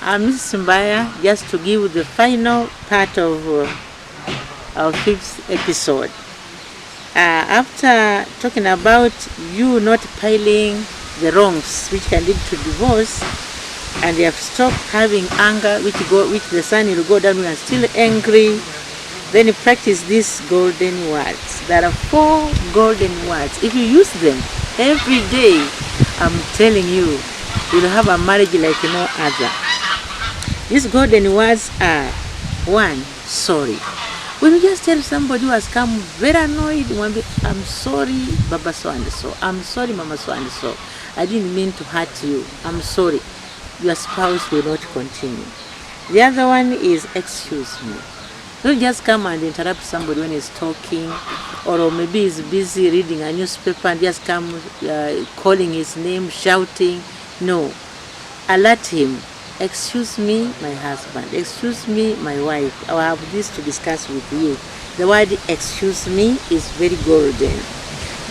I'm Mrs. Mbaya, just to give the final part of our 5th episode. After talking about you not piling the wrongs which can lead to divorce, and you have stopped having anger which the sun will go down when you're still angry, then you practice these golden words. There are 4 golden words. If you use them every day, I'm telling you, you'll have a marriage like no other. These golden words are: 1, sorry. When you just tell somebody who has come very annoyed, I'm sorry, Baba so and so. I'm sorry, Mama so and so. I didn't mean to hurt you. I'm sorry. Your spouse will not continue. The other one is excuse me. Don't just come and interrupt somebody when he's talking, or maybe he's busy reading a newspaper and just come calling his name, shouting. No. Alert him. Excuse me, my husband. Excuse me, my wife. I have this to discuss with you. The word excuse me is very golden.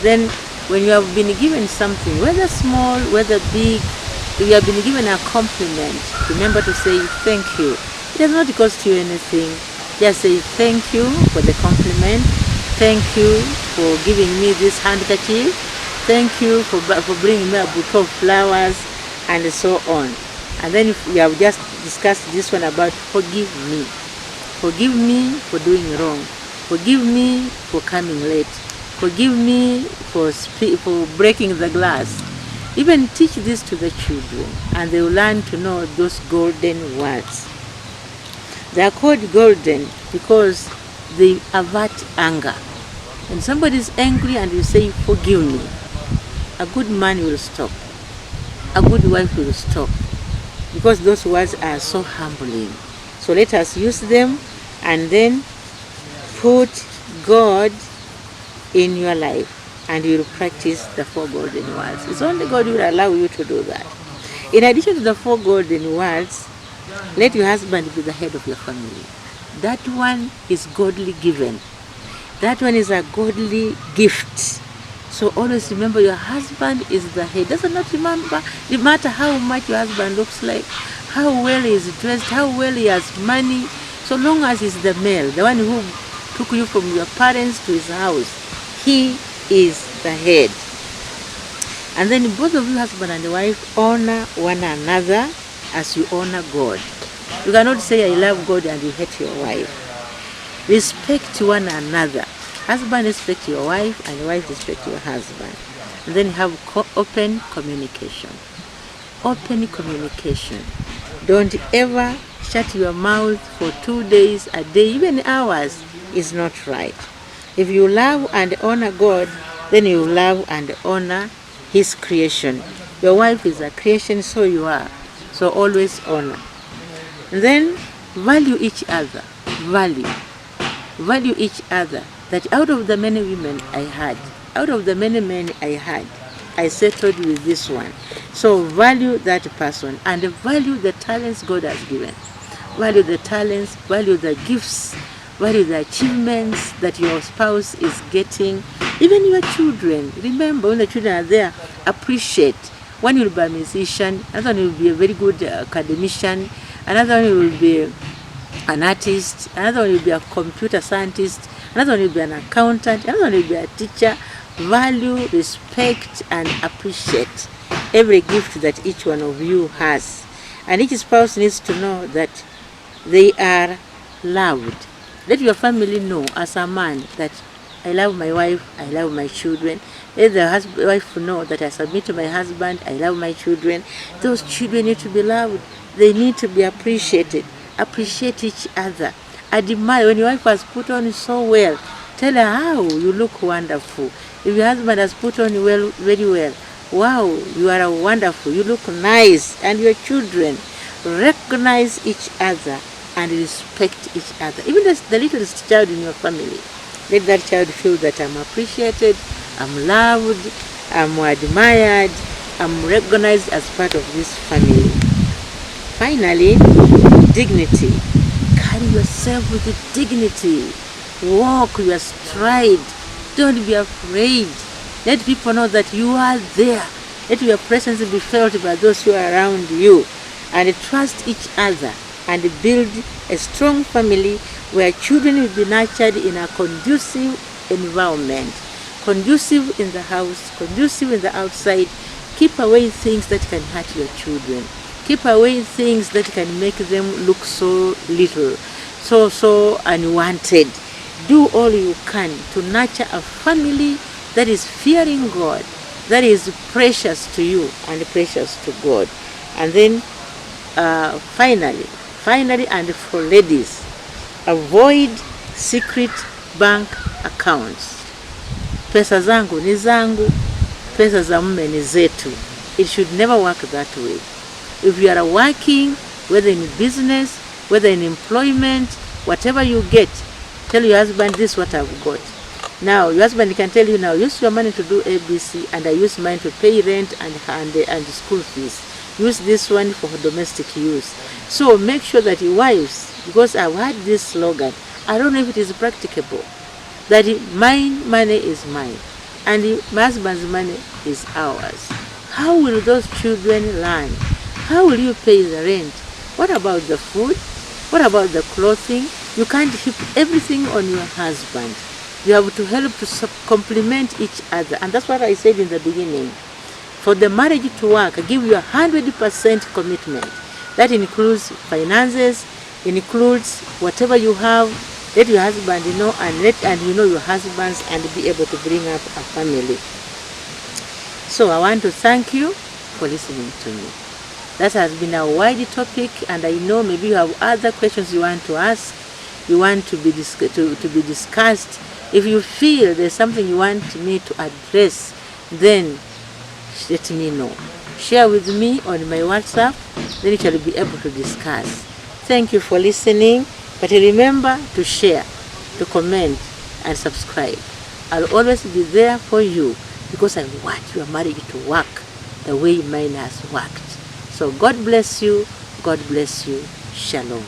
Then when you have been given something, whether small, whether big, if you have been given a compliment, remember to say thank you. It does not cost you anything. Just say thank you for the compliment. Thank you for giving me this handkerchief. Thank you for bringing me a bouquet of flowers, and so on. And then if we have just discussed this one about forgive me. Forgive me for doing wrong. Forgive me for coming late. Forgive me for breaking the glass. Even teach this to the children, and they will learn to know those golden words. They are called golden because they avert anger. When somebody is angry and you say, forgive me, a good man will stop. A good wife will stop. Because those words are so humbling. So let us use them, and then put God in your life, and you will practice the 4 golden words. It's only God who will allow you to do that. In addition to the 4 golden words, let your husband be the head of your family. That one is godly given. That one is a godly gift. So always remember, your husband is the head. Does not remember, no matter how much your husband looks like, how well he is dressed, how well he has money, so long as he's the male, the one who took you from your parents to his house, he is the head. And then both of you, husband and wife, honor one another as you honor God. You cannot say I love God and you hate your wife. Respect one another. Husband respect your wife, and wife respect your husband. And then have open communication. Open communication. Don't ever shut your mouth for 2 days, a day, even hours is not right. If you love and honor God, then you love and honor His creation. Your wife is a creation, so you are. So always honor. And then value each other. Value each other. That out of the many women I had, out of the many men I had, I settled with this one. So value that person, and value the talents God has given. Value the talents, value the gifts, value the achievements that your spouse is getting. Even your children, remember when the children are there, appreciate. One will be a musician, another one will be a very good academician, another one will be an artist, another one will be a computer scientist, another one will be an accountant, another one will be a teacher. Value, respect, and appreciate every gift that each one of you has. And each spouse needs to know that they are loved. Let your family know as a man that I love my wife, I love my children. Let the wife know that I submit to my husband, I love my children. Those children need to be loved. They need to be appreciated. Appreciate each other. Admire. When your wife has put on so well, tell her how you look wonderful. If your husband has put on well, very well, wow, you are wonderful, you look nice. And your children, recognize each other and respect each other. Even the littlest child in your family, let that child feel that I'm appreciated, I'm loved, I'm admired, I'm recognized as part of this family. Finally, dignity. Carry yourself with dignity. Walk your stride. Don't be afraid. Let people know that you are there. Let your presence be felt by those who are around you. and trust each other and build a strong family where children will be nurtured in a conducive environment. Conducive in the house, conducive in the outside. Keep away things that can hurt your children. Keep away things that can make them look so little, so unwanted. Do all you can to nurture a family that is fearing God, that is precious to you and precious to God. And then finally, and for ladies, avoid secret bank accounts. Pesa zangu ni zangu, pesa za mume ni zetu. It should never work that way. If you are working, whether in business, whether in employment, whatever you get, tell your husband, this is what I've got. Now, your husband can tell you, now, use your money to do ABC, and I use mine to pay rent and school fees. Use this one for domestic use. So make sure that your wives, because I've heard this slogan, I don't know if it is practicable, that my money is mine, and my husband's money is ours. How will those children learn? How will you pay the rent? What about the food? What about the clothing? You can't heap everything on your husband. You have to help to complement each other. And that's what I said in the beginning. For the marriage to work, give you 100% commitment. That includes finances, includes whatever you have. Let your husband know, and you know your husbands, and be able to bring up a family. So I want to thank you for listening to me. That has been a wide topic, and I know maybe you have other questions you want to ask, you want to be discussed. If you feel there's something you want me to address, then let me know. Share with me on my WhatsApp, then we shall be able to discuss. Thank you for listening, but remember to share, to comment, and subscribe. I'll always be there for you because I want your marriage to work the way mine has worked. So God bless you. God bless you. Shalom.